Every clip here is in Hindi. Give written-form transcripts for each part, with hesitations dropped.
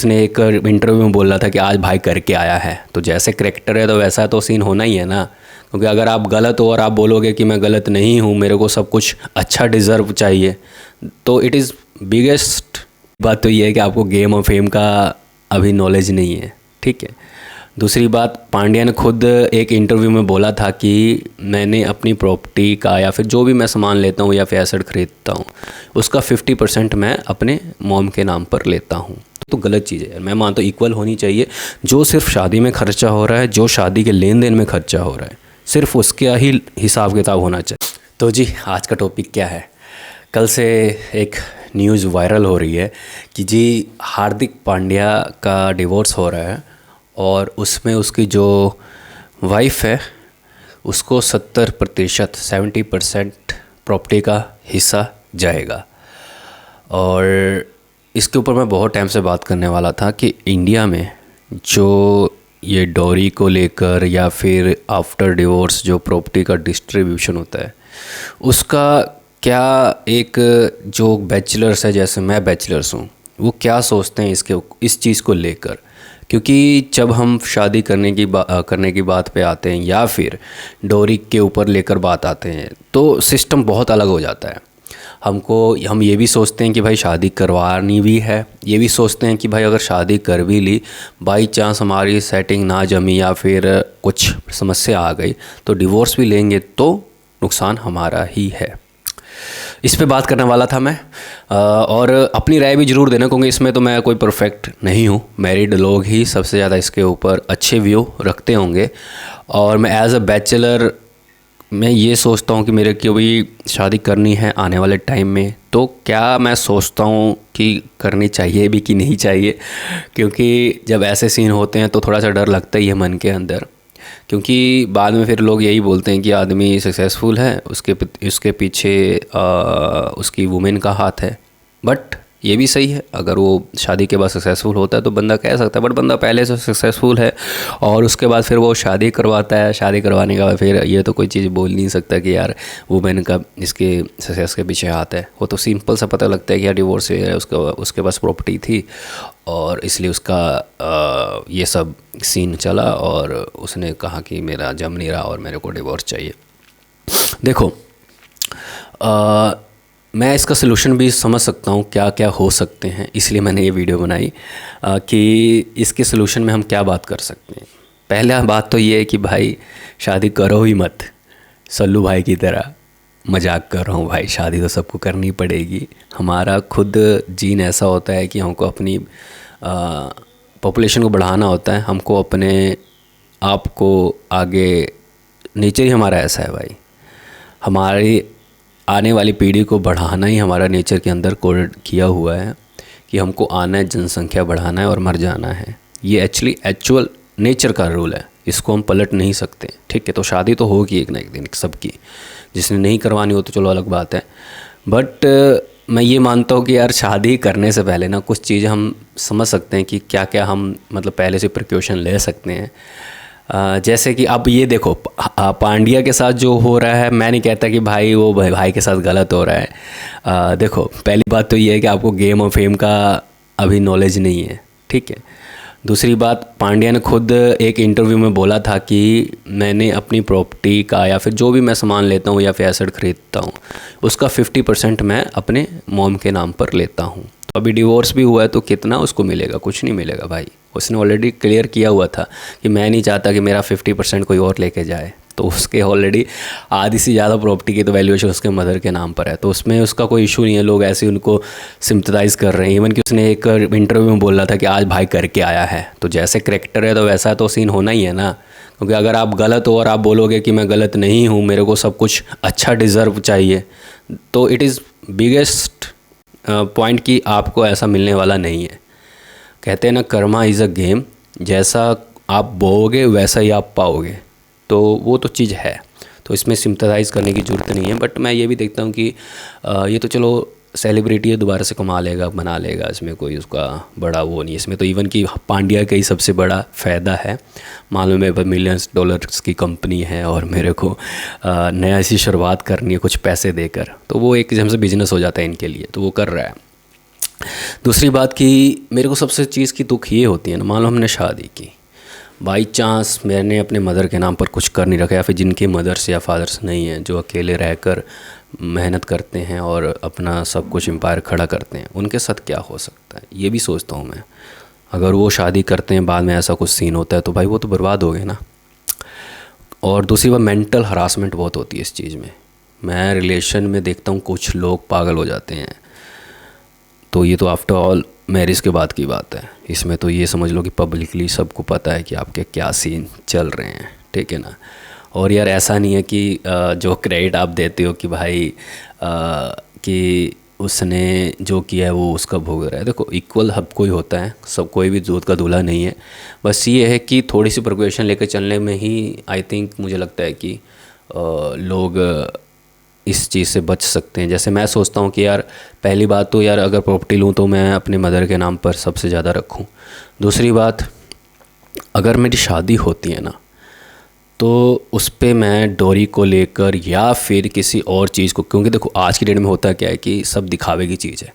उसने एक इंटरव्यू में बोल रहा था कि आज भाई करके आया है, तो जैसे करेक्टर है तो वैसा तो सीन होना ही है ना। क्योंकि अगर आप गलत हो और आप बोलोगे कि मैं गलत नहीं हूँ, मेरे को सब कुछ अच्छा डिज़र्व चाहिए, तो इट इज़ बिगेस्ट बात तो ये है कि आपको गेम ऑफ फेम का अभी नॉलेज नहीं है, ठीक है। दूसरी बात, पांड्या ने खुद एक इंटरव्यू में बोला था कि मैंने अपनी प्रॉपर्टी का या फिर जो भी मैं सामान लेता हूँ या फिर एसेट खरीदता हूँ उसका 50% मैं अपने मॉम के नाम पर लेता हूँ। तो गलत चीज़ है, मैं मानता हूँ इक्वल होनी चाहिए। जो सिर्फ शादी में खर्चा हो रहा है, जो शादी के लेन देन में खर्चा हो रहा है, सिर्फ उसका ही हिसाब किताब होना चाहिए। तो जी, आज का टॉपिक क्या है। कल से एक न्यूज़ वायरल हो रही है कि जी हार्दिक पांड्या का डिवोर्स हो रहा है और उसमें उसकी जो वाइफ है उसको 70% प्रॉपर्टी का हिस्सा जाएगा। और इसके ऊपर मैं बहुत टाइम से बात करने वाला था कि इंडिया में जो ये डॉरी को लेकर या फिर आफ्टर डिवोर्स जो प्रॉपर्टी का डिस्ट्रीब्यूशन होता है उसका क्या एक जो बैचलर्स है, जैसे मैं बैचलर्स हूँ, वो क्या सोचते हैं इस चीज़ को लेकर। क्योंकि जब हम शादी करने की बात पे आते हैं या फिर डोरी के ऊपर लेकर बात आते हैं तो सिस्टम बहुत अलग हो जाता है। हम ये भी सोचते हैं कि भाई शादी करवानी भी है, ये भी सोचते हैं कि भाई अगर शादी कर भी ली, बाई चांस हमारी सेटिंग ना जमी या फिर कुछ समस्या आ गई तो डिवोर्स भी लेंगे तो नुकसान हमारा ही है। इस पे बात करने वाला था मैं, और अपनी राय भी ज़रूर देना, क्योंकि इसमें तो मैं कोई परफेक्ट नहीं हूँ। मैरिड लोग ही सबसे ज़्यादा इसके ऊपर अच्छे व्यू रखते होंगे। और मैं एज अ बैचलर मैं ये सोचता हूँ कि मेरे को भी शादी करनी है आने वाले टाइम में, तो क्या मैं सोचता हूँ कि करनी चाहिए भी कि नहीं चाहिए। क्योंकि जब ऐसे सीन होते हैं तो थोड़ा सा डर लगता ही है मन के अंदर, क्योंकि बाद में फिर लोग यही बोलते हैं कि आदमी सक्सेसफुल है, उसके पीछे उसकी वुमेन का हाथ है। बट ये भी सही है, अगर वो शादी के बाद सक्सेसफुल होता है तो बंदा कह सकता है, बट बंदा पहले से सक्सेसफुल है और उसके बाद फिर वो शादी करवाता है, शादी करवाने के बाद फिर ये तो कोई चीज़ बोल नहीं सकता कि यार वुमेन का इसके सक्सेस के पीछे हाथ है। वो तो सिंपल सा पता लगता है कि यार डिवोर्स है, उसके पास प्रॉपर्टी थी और इसलिए उसका ये सब सीन चला और उसने कहा कि मेरा जम नहीं रहा और मेरे को डिवोर्स चाहिए। देखो, मैं इसका सलूशन भी समझ सकता हूँ क्या क्या हो सकते हैं, इसलिए मैंने ये वीडियो बनाई कि इसके सलूशन में हम क्या बात कर सकते हैं। पहला बात तो ये है कि भाई शादी करो ही मत, सल्लू भाई की तरह। मजाक कर रहा हूँ भाई, शादी तो सबको करनी पड़ेगी। हमारा खुद जीन ऐसा होता है कि हमको अपनी पॉपुलेशन को बढ़ाना होता है, हमको अपने आप को आगे, नेचर ही हमारा ऐसा है भाई। हमारी आने वाली पीढ़ी को बढ़ाना ही हमारा नेचर के अंदर कोड किया हुआ है कि हमको आना है, जनसंख्या बढ़ाना है और मर जाना है। ये एक्चुअल नेचर का रूल है, इसको हम पलट नहीं सकते, ठीक है। तो शादी तो होगी एक ना एक दिन सबकी, जिसने नहीं करवानी हो तो चलो अलग बात है। बट मैं ये मानता हूँ कि यार शादी करने से पहले ना कुछ चीज़ें हम समझ सकते हैं कि क्या क्या हम मतलब पहले से प्रिकॉशन ले सकते हैं। जैसे कि अब ये देखो, पांड्या के साथ जो हो रहा है, मैं नहीं कहता कि भाई वो भाई के साथ गलत हो रहा है। देखो, पहली बात तो ये है कि आपको गेम ऑफ फेम का अभी नॉलेज नहीं है, ठीक है। दूसरी बात, पांड्या ने खुद एक इंटरव्यू में बोला था कि मैंने अपनी प्रॉपर्टी का या फिर जो भी मैं सामान लेता हूँ या फिर एसेट खरीदता हूँ उसका 50% मैं अपने मॉम के नाम पर लेता हूँ। तो अभी डिवोर्स भी हुआ है तो कितना उसको मिलेगा? कुछ नहीं मिलेगा भाई। उसने ऑलरेडी क्लियर किया हुआ था कि मैं नहीं चाहता कि मेरा 50% कोई और लेके जाए। तो उसके ऑलरेडी आधी से ज़्यादा प्रॉपर्टी की तो वैल्यूएशन उसके मदर के नाम पर है, तो उसमें उसका कोई इशू नहीं है। लोग ऐसे उनको सिम्पथाइज़ कर रहे हैं। इवन कि उसने एक इंटरव्यू में बोल रहा था कि आज भाई करके आया है, तो जैसे करेक्टर है तो वैसा तो सीन होना ही है ना। क्योंकि अगर आप गलत हो और आप बोलोगे कि मैं गलत नहीं हूँ, मेरे को सब कुछ अच्छा डिज़र्व चाहिए, तो इट इज़ बिगेस्ट पॉइंट कि आपको ऐसा मिलने वाला नहीं है। कहते हैं ना, कर्मा इज़ अ गेम, जैसा आप बोओगे वैसा ही आप पाओगे। तो वो तो चीज़ है, तो इसमें सिम्पथाइज़ करने की ज़रूरत नहीं है। बट मैं ये भी देखता हूँ कि ये तो चलो सेलिब्रिटी है, दोबारा से कमा लेगा, बना लेगा, इसमें कोई उसका बड़ा वो नहीं है। इसमें तो इवन कि पांड्या का ही सबसे बड़ा फ़ायदा है। मालूम है मिलियंस डॉलर्स की कंपनी है और मेरे को नया सी शुरुआत करनी है कुछ पैसे देकर, तो वो एक किस्म से बिजनेस हो जाता है इनके लिए, तो वो कर रहा है। दूसरी बात कि मेरे को सबसे चीज़ की दुख ये होती है ना, मान लो हमने शादी की, बाई चांस मैंने अपने मदर के नाम पर कुछ कर नहीं रखा, या फिर जिनके मदर्स या फादर्स नहीं हैं, जो अकेले रहकर मेहनत करते हैं और अपना सब कुछ एम्पायर खड़ा करते हैं, उनके साथ क्या हो सकता है ये भी सोचता हूँ मैं। अगर वो शादी करते हैं, बाद में ऐसा कुछ सीन होता है, तो भाई वो तो बर्बाद हो गए ना। और दूसरी बात, मेंटल हरासमेंट बहुत होती है इस चीज़ में। मैं रिलेशन में देखता हूँ कुछ लोग पागल हो जाते हैं। तो ये तो आफ्टर ऑल मैरिज के बाद की बात है। इसमें तो ये समझ लो कि पब्लिकली सबको पता है कि आपके क्या सीन चल रहे हैं, ठीक है ना। और यार ऐसा नहीं है कि जो क्रेडिट आप देते हो कि भाई कि उसने जो किया है वो उसका भोग रहा है। देखो इक्वल हब कोई होता है, सब कोई भी दूध का दूल्हा नहीं है। बस ये है कि थोड़ी सी प्रिपरेशन लेकर चलने में ही आई थिंक मुझे लगता है कि लोग इस चीज़ से बच सकते हैं। जैसे मैं सोचता हूँ कि यार पहली बात तो यार अगर प्रॉपर्टी लूँ तो मैं अपने मदर के नाम पर सबसे ज़्यादा रखूँ। दूसरी बात, अगर मेरी शादी होती है ना तो उस पे मैं डोरी को लेकर या फिर किसी और चीज़ को, क्योंकि देखो आज की डेट में होता क्या है कि सब दिखावे की चीज़ है।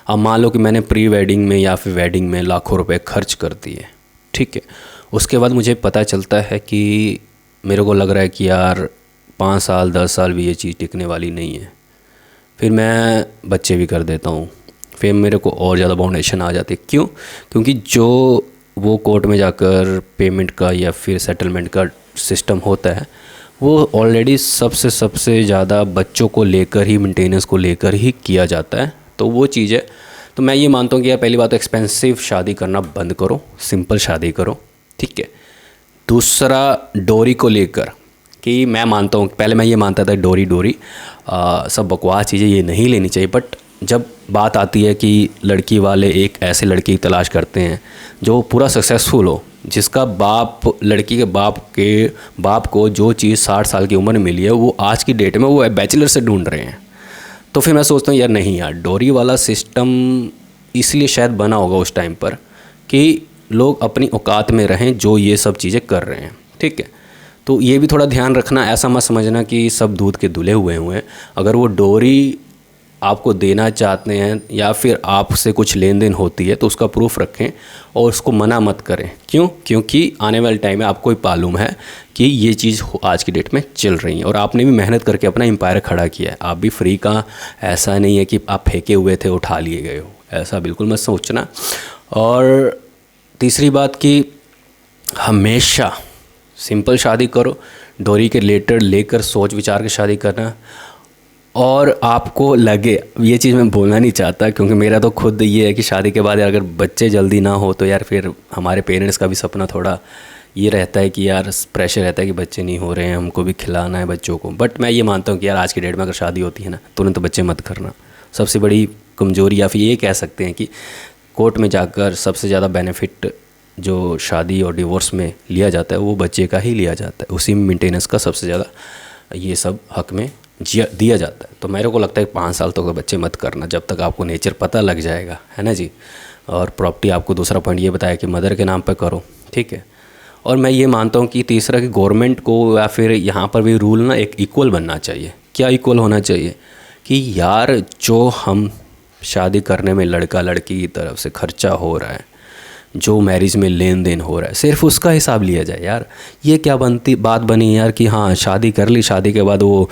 अब मान लो कि मैंने प्री वेडिंग में या फिर वेडिंग में लाखों रुपए खर्च कर दिए, ठीक है। उसके बाद मुझे पता चलता है कि मेरे को लग रहा है कि यार 5 साल 10 साल भी ये चीज़ टिकने वाली नहीं है, फिर मैं बच्चे भी कर देता हूँ। फिर मेरे को और ज़्यादा बाउंडेशन आ जाती है। क्यों? क्योंकि जो वो कोर्ट में जाकर पेमेंट का या फिर सेटलमेंट का सिस्टम होता है, वो ऑलरेडी सबसे सबसे ज़्यादा बच्चों को लेकर ही, मेंटेनेंस को लेकर ही किया जाता है। तो वो चीज़ है। तो मैं ये मानता हूँ कि यार पहली बात तो एक्सपेंसिव शादी करना बंद करो, सिंपल शादी करो, ठीक है। दूसरा, डोरी को लेकर कि मैं मानता हूँ, पहले मैं ये मानता था डोरी डोरी सब बकवास चीज़ें, ये नहीं लेनी चाहिए। बट जब बात आती है कि लड़की वाले एक ऐसे लड़की की तलाश करते हैं जो पूरा सक्सेसफुल हो, जिसका बाप, लड़की के बाप को जो चीज़ 60 साल की उम्र में मिली है वो आज की डेट में वो बैचलर से ढूंढ रहे हैं, तो फिर मैं सोचता हूँ यार नहीं यार, डोरी वाला सिस्टम इसलिए शायद बना होगा उस टाइम पर कि लोग अपनी औकात में रहें जो ये सब चीज़ें कर रहे हैं, ठीक है। तो ये भी थोड़ा ध्यान रखना, ऐसा मत समझना कि सब दूध के धुले हुए हैं। अगर वो डोरी आपको देना चाहते हैं या फिर आपसे कुछ लेन देन होती है तो उसका प्रूफ रखें और उसको मना मत करें। क्यों? क्योंकि आने वाले टाइम में आपको ही मालूम है कि ये चीज़ आज की डेट में चल रही है और आपने भी मेहनत करके अपना एम्पायर खड़ा किया है। आप भी फ्री का, ऐसा नहीं है कि आप फेंके हुए थे उठा लिए गए हो, ऐसा बिल्कुल मत सोचना। और तीसरी बात कि हमेशा सिंपल शादी करो, डोरी के रिलेटेड लेकर सोच विचार के शादी करना। और आपको लगे, ये चीज़ मैं बोलना नहीं चाहता क्योंकि मेरा तो खुद ये है कि शादी के बाद अगर बच्चे जल्दी ना हो तो यार फिर हमारे पेरेंट्स का भी सपना थोड़ा ये रहता है कि यार प्रेशर रहता है कि बच्चे नहीं हो रहे हैं, हमको भी खिलाना है बच्चों को। बट मैं ये मानता हूँ कि यार आज की डेट में अगर शादी होती है ना, तुरंत बच्चे मत करना। सबसे बड़ी कमज़ोरी, या फिर ये कह सकते हैं कि कोर्ट में जाकर सबसे ज़्यादा बेनिफिट जो शादी और डिवोर्स में लिया जाता है वो बच्चे का ही लिया जाता है, उसी में मेंटेनेंस का सबसे ज़्यादा ये सब हक में दिया जाता है। तो मेरे को लगता है 5 साल तक तो बच्चे मत करना, जब तक आपको नेचर पता लग जाएगा, है ना जी। और प्रॉपर्टी, आपको दूसरा पॉइंट ये बताया कि मदर के नाम पर करो, ठीक है। और मैं ये मानता हूँ कि तीसरा कि गवर्नमेंट को या फिर यहाँ पर भी रूल ना एक इक्वल बनना चाहिए। क्या इक्वल होना चाहिए कि यार जो हम शादी करने में लड़का लड़की की तरफ से खर्चा हो रहा है, जो मैरिज में लेन देन हो रहा है, सिर्फ उसका हिसाब लिया जाए यार। ये क्या बात बनी यार कि हाँ शादी कर ली, शादी के बाद वो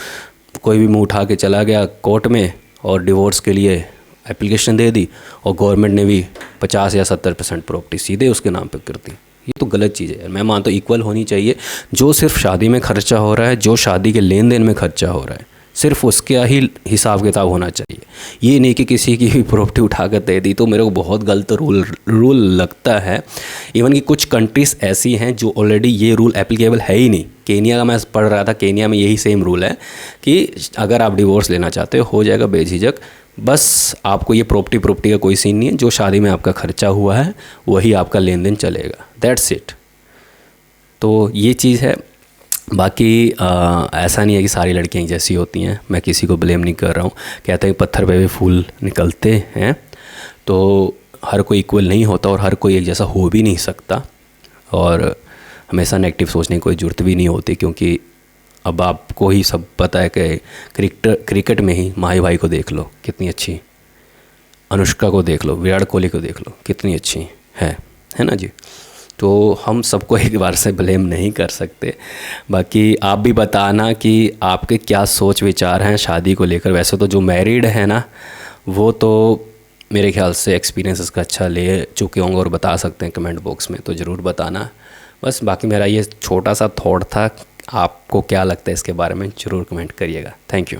कोई भी मुंह उठा के चला गया कोर्ट में और डिवोर्स के लिए एप्लीकेशन दे दी और गवर्नमेंट ने भी 50 या 70% प्रॉपर्टी सीधे उसके नाम पे कर दी। ये तो गलत चीज़ है यार। मैं मानता हूँ इक्वल होनी चाहिए। जो सिर्फ शादी में खर्चा हो रहा है, जो शादी के लेन देन में खर्चा हो रहा है, सिर्फ उसका ही हिसाब किताब होना चाहिए। ये नहीं कि किसी की भी प्रॉपर्टी उठा कर दे दी, तो मेरे को बहुत गलत रूल लगता है। इवन कि कुछ कंट्रीज़ ऐसी हैं जो ऑलरेडी ये रूल एप्लीकेबल है ही नहीं। केनिया का मैं पढ़ रहा था, केनिया में यही सेम रूल है कि अगर आप डिवोर्स लेना चाहते हो जाएगा बेझिझक। बस आपको ये प्रॉपर्टी का कोई सीन नहीं है, जो शादी में आपका खर्चा हुआ है वही आपका लेन देन चलेगा, दैट्स इट। तो ये चीज़ है। बाकी ऐसा नहीं है कि सारी लड़कियां जैसी होती हैं, मैं किसी को ब्लेम नहीं कर रहा हूँ। कहते हैं पत्थर पे भी फूल निकलते हैं, तो हर कोई इक्वल नहीं होता और हर कोई एक जैसा हो भी नहीं सकता। और हमेशा नेगेटिव सोचने की कोई ज़रूरत भी नहीं होती, क्योंकि अब आपको ही सब पता है कि क्रिकेट में ही माही भाई को देख लो, कितनी अच्छी अनुष्का को देख लो, विराट कोहली को देख लो, कितनी अच्छी है ना जी। तो हम सबको एक बार से ब्लेम नहीं कर सकते। बाकी आप भी बताना कि आपके क्या सोच विचार हैं शादी को लेकर। वैसे तो जो मैरिड है ना, वो तो मेरे ख्याल से एक्सपीरियंस इसका अच्छा ले चुके होंगे और बता सकते हैं कमेंट बॉक्स में, तो ज़रूर बताना। बस बाकी मेरा ये छोटा सा थॉट था, आपको क्या लगता है इसके बारे में ज़रूर कमेंट करिएगा। Thank you.